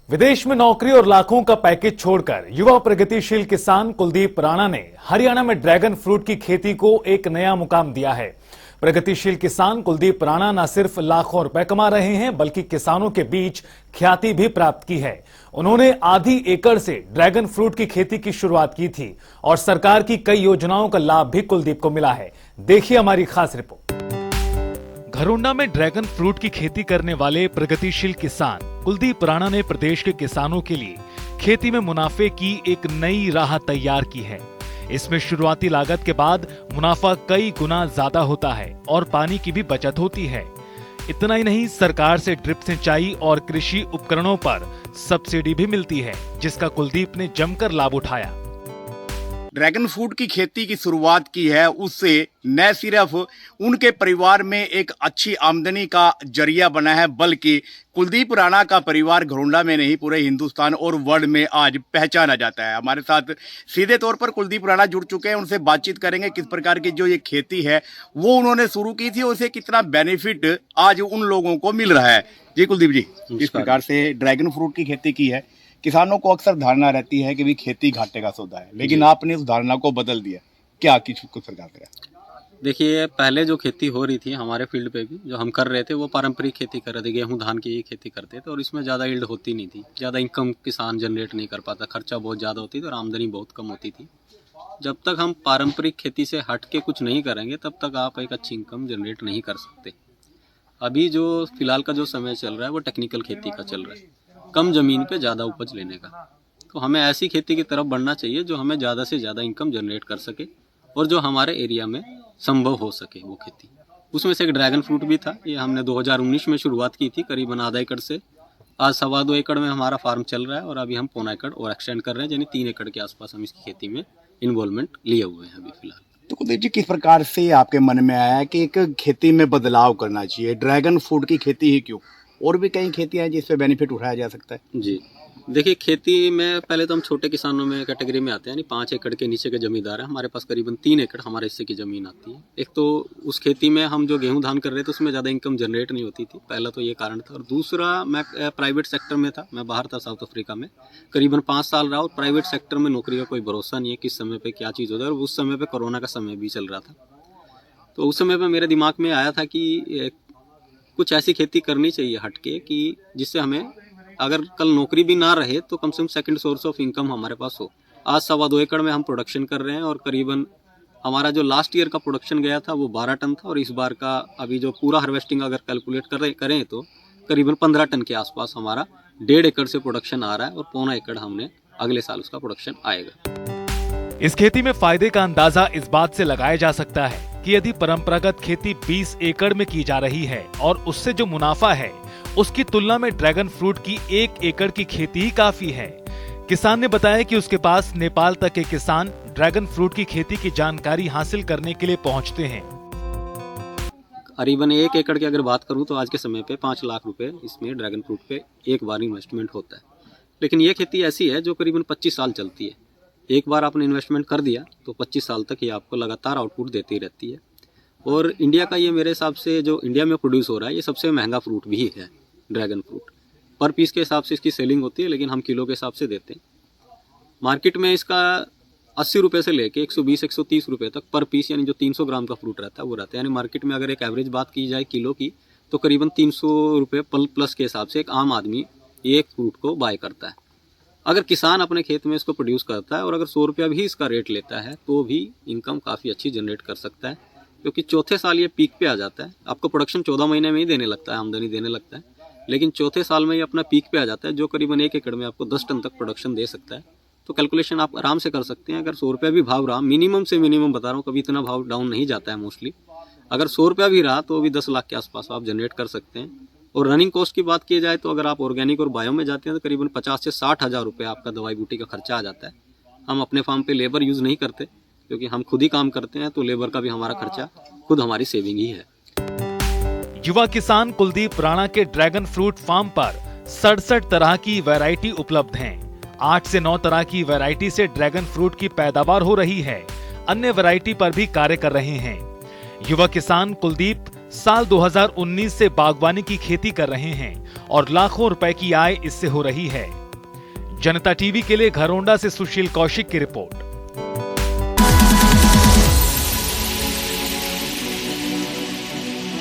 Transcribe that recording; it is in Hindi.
विदेश में नौकरी और लाखों का पैकेज छोड़कर युवा प्रगतिशील किसान कुलदीप राणा ने हरियाणा में ड्रैगन फ्रूट की खेती को एक नया मुकाम दिया है। प्रगतिशील किसान कुलदीप राणा न सिर्फ लाखों रुपए कमा रहे हैं बल्कि किसानों के बीच ख्याति भी प्राप्त की है। उन्होंने आधी एकड़ से ड्रैगन फ्रूट की खेती की शुरुआत की थी और सरकार की कई योजनाओं का लाभ भी कुलदीप को मिला है। देखिए हमारी खास रिपोर्ट। घरोंडा में ड्रैगन फ्रूट की खेती करने वाले प्रगतिशील किसान कुलदीप राणा ने प्रदेश के किसानों के लिए खेती में मुनाफे की एक नई राह तैयार की है। इसमें शुरुआती लागत के बाद मुनाफा कई गुना ज्यादा होता है और पानी की भी बचत होती है। इतना ही नहीं, सरकार से ड्रिप सिंचाई और कृषि उपकरणों पर सब्सिडी भी मिलती है, जिसका कुलदीप ने जमकर लाभ उठाया। ड्रैगन फ्रूट की खेती की शुरुआत की है, उससे न सिर्फ उनके परिवार में एक अच्छी आमदनी का जरिया बना है बल्कि कुलदीप राणा का परिवार घरोंडा में नहीं पूरे हिंदुस्तान और वर्ल्ड में आज पहचाना जाता है। हमारे साथ सीधे तौर पर कुलदीप राणा जुड़ चुके हैं, उनसे बातचीत करेंगे किस प्रकार की जो ये खेती है वो उन्होंने शुरू की थी, उसे कितना बेनिफिट आज उन लोगों को मिल रहा है। जी कुलदीप जी, किस प्रकार से ड्रैगन फ्रूट की खेती की है? किसानों को अक्सर धारणा रहती है कि भी खेती घाटे का सौदा है, लेकिन आपने उस धारणा को बदल दिया, क्या कुछ सरकार करा? देखिए, पहले जो खेती हो रही थी हमारे फील्ड पे भी जो हम कर रहे थे वो पारंपरिक खेती कर रहे थे, गेहूं धान की खेती करते थे और इसमें ज़्यादा यील्ड होती नहीं थी, ज़्यादा इनकम किसान जनरेट नहीं कर पाता, खर्चा बहुत ज़्यादा होती थी और आमदनी बहुत कम होती थी। जब तक हम पारंपरिक खेती से हट के कुछ नहीं करेंगे तब तक आप एक अच्छी इनकम जनरेट नहीं कर सकते। अभी जो फिलहाल का जो समय चल रहा है वो टेक्निकल खेती का चल रहा है, कम ज़मीन पे ज़्यादा उपज लेने का। तो हमें ऐसी खेती की तरफ बढ़ना चाहिए जो हमें ज़्यादा से ज़्यादा इनकम जनरेट कर सके और जो हमारे एरिया में संभव हो सके वो खेती। उसमें से एक ड्रैगन फ्रूट भी था। ये हमने 2019 में शुरुआत की थी, करीबन आधा एकड़ से। आज 2.25 एकड़ में हमारा फार्म चल रहा है और अभी हम 1.25 एकड़ और एक्सटेंड कर रहे हैं, यानी 3 एकड़ के आसपास हम इसकी खेती में इन्वॉल्वमेंट लिए हुए हैं अभी फिलहाल। तो कुलदीप जी, किस प्रकार से आपके मन में आया कि एक खेती में बदलाव करना चाहिए? ड्रैगन फ्रूट की खेती ही क्यों, और भी कई खेतियां हैं जिसपे बेनिफिट उठाया जा सकता है? जी देखिए, खेती में पहले तो हम छोटे किसानों में कैटेगरी में आते हैं, यानी 5 एकड़ के नीचे के जमींदार हैं। हमारे पास करीबन 3 एकड़ हमारे हिस्से की ज़मीन आती है। एक तो उस खेती में हम जो गेहूं धान कर रहे थे उसमें ज़्यादा इनकम जनरेट नहीं होती थी, पहला तो ये कारण था। और दूसरा, मैं प्राइवेट सेक्टर में था, मैं बाहर था साउथ अफ्रीका में, करीबन 5 साल रहा और प्राइवेट सेक्टर में नौकरी का कोई भरोसा नहीं है किस समय पर क्या चीज़ होता है। और उस समय पर कोरोना का समय भी चल रहा था, तो उस समय पर मेरे दिमाग में आया था कि कुछ ऐसी खेती करनी चाहिए हटके कि जिससे हमें अगर कल नौकरी भी ना रहे तो कम से कम सेकंड सोर्स ऑफ इनकम हमारे पास हो। आज 2.25 एकड़ में हम प्रोडक्शन कर रहे हैं और करीबन हमारा जो लास्ट ईयर का प्रोडक्शन गया था वो 12 टन था और इस बार का अभी जो पूरा हार्वेस्टिंग अगर कैलकुलेट करें तो करीबन 15 टन के आसपास हमारा 1.5 एकड़ से प्रोडक्शन आ रहा है और 1.25 एकड़ हमने अगले साल उसका प्रोडक्शन आएगा। इस खेती में फायदे का अंदाजा इस बात से लगाया जा सकता है कि यदि परंपरागत खेती 20 एकड़ में की जा रही है और उससे जो मुनाफा है उसकी तुलना में ड्रैगन फ्रूट की 1 एकड़ की खेती ही काफी है। किसान ने बताया कि उसके पास नेपाल तक के किसान ड्रैगन फ्रूट की खेती की जानकारी हासिल करने के लिए पहुंचते हैं। करीबन 1 एकड़ की अगर बात करूं तो आज के समय पे 5 लाख रुपए इसमें ड्रैगन फ्रूट पे एक बार इन्वेस्टमेंट होता है। लेकिन ये खेती ऐसी है जो करीबन 25 साल चलती है। एक बार आपने इन्वेस्टमेंट कर दिया तो 25 साल तक ये आपको लगातार आउटपुट देती रहती है। और इंडिया का ये मेरे हिसाब से जो इंडिया में प्रोड्यूस हो रहा है ये सबसे महंगा फ्रूट भी है ड्रैगन फ्रूट। पर पीस के हिसाब से इसकी सेलिंग होती है, लेकिन हम किलो के हिसाब से देते हैं। मार्केट में इसका 80 रुपये से लेके 120-130 रुपये तक पर पीस, यानी जो 300 ग्राम का फ्रूट रहता है वो रहता है। यानी मार्केट में अगर एक एवरेज बात की जाए किलो की तो करीबन 300 रुपये प्लस के हिसाब से एक आम आदमी एक फ्रूट को बाय करता है। अगर किसान अपने खेत में इसको प्रोड्यूस करता है और अगर 100 रुपया भी इसका रेट लेता है तो भी इनकम काफ़ी अच्छी जनरेट कर सकता है, क्योंकि चौथे साल ये पीक पे आ जाता है। आपको प्रोडक्शन 14 महीने में ही देने लगता है, आमदनी देने लगता है, लेकिन चौथे साल में ये अपना पीक पे आ जाता है जो करीबन 1 एकड़ में आपको 10 टन तक प्रोडक्शन दे सकता है। तो कैलकुलेशन आप आराम से कर सकते हैं। अगर 100 रुपया भी भाव रहा, मिनिमम से मिनिमम बता रहा हूँ, कभी इतना भाव डाउन नहीं जाता है मोस्टली, अगर 100 रुपया भी रहा तो भी 10 लाख के आसपास आप जनरेट कर सकते हैं। और रनिंग कॉस्ट की बात की जाए तो अगर आप ऑर्गेनिक और बायो में जाते हैं तो करीबन 50 से 60 हज़ार रुपये आपका दवाई बूटी का खर्चा आ जाता है। हम अपने फार्म पे लेबर यूज़ नहीं करते क्योंकि हम खुद ही काम करते हैं, तो लेबर का भी हमारा खर्चा खुद हमारी सेविंग ही है। युवा किसान कुलदीप राणा के ड्रैगन फ्रूट फार्म पर 67 तरह की वैरायटी उपलब्ध हैं। 8 से 9 तरह की वैरायटी से ड्रैगन फ्रूट की पैदावार हो रही है। अन्य वैरायटी पर भी कार्य कर रहे हैं। युवा किसान कुलदीप साल 2019 से बागवानी की खेती कर रहे हैं और लाखों रुपए की आय इससे हो रही है। जनता टीवी के लिए घरौंडा से सुशील कौशिक की रिपोर्ट।